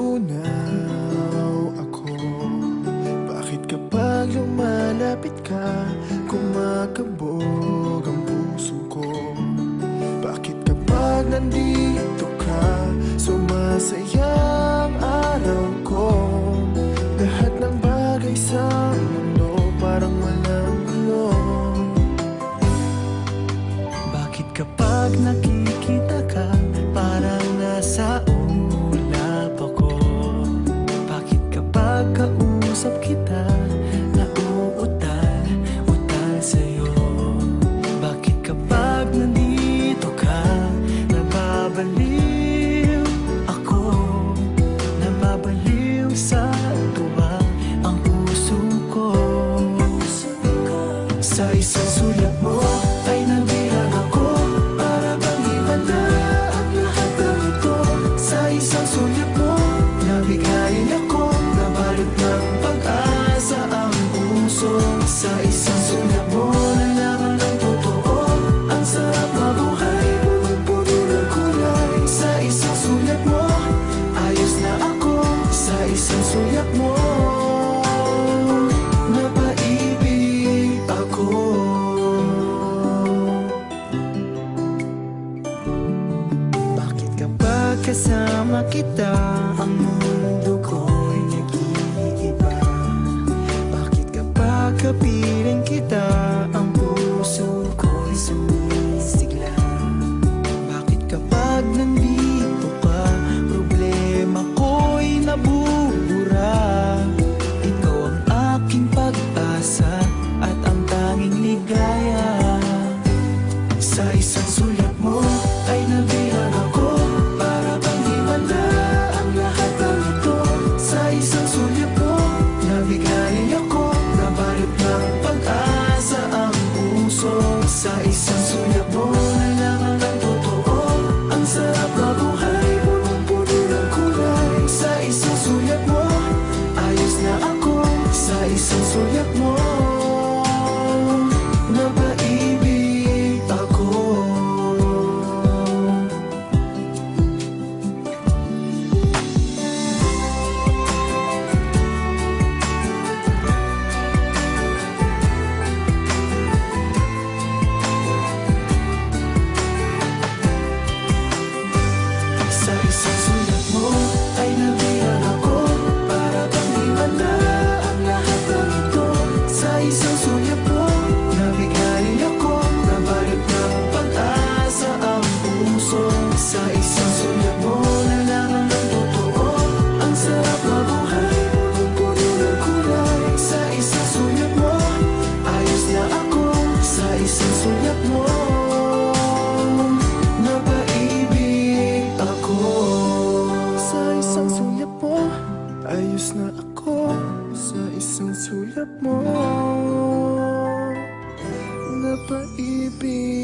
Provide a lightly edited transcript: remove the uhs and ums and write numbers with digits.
natutunaw ako. Bakit kapag lumalapit ka, kumakabog ang puso ko? Bakit kapag nandito ka, sumasaya ang araw ko? Lahat ng bagay sa mundo parang walang gulo. Bakit kapag nakikita ka, parang nasa ulap ako? Bakit kapag kausap kita, nauutal-utal sa'yo? Bakit kapag nandito ka, nababaliw ako? Nababaliw sa tuwa ang puso ko. Sa isang sulat mo ay nabilang ako, para bang himala ang lahat ng ito. Sa isang sulat mo, nabigayin ako, nabalot ng pag-asa ang puso. Sa isang sulat mo, nalaman ng totoo, ang sarap mabuhay, punong-puno ng kulay. Sa isang sulat mo, ayos na ako. Sa isang sulat mo, napaibig ako. Bakit kapag kasama kita, ang mundo ko'y nag-iiba? Bakit kapag kapiling kita, ang puso ko'y sumisigla? Bakit kapag nandito ka, problema ko'y nabubura? Ikaw ang aking pag-asa at ang tanging ligaya. Sa isang sulat mo ay nabilang ako, para bang himala ang lahat ng ito. Sa isang sulat mo, nabigayin ako, nabalot ng pag-asa ang puso. Sa isang sulat mo, nalaman ng totoo, ang sarap mabuhay, punong-puno ng kulay. Sa isang sulat mo, ayos na ako. Sa isang sulat mo, napaibig ako. Sa isang sulat mo ay nabilang ako, para bang himala ang lahat ng ito. Sa isang sulat mo, nabigayin ako, nabalot ng pag-asa ang puso. Sa isang sulat mo, nalaman ng totoo, ang sarap mabuhay, punong-puno ng kulay. Sa isang sulat mo, ayos na ako. Sa isang sulat mo, napaibig ako. Sa isang sulat mo, ayos na ako. Sa isang sulat mo, napaibig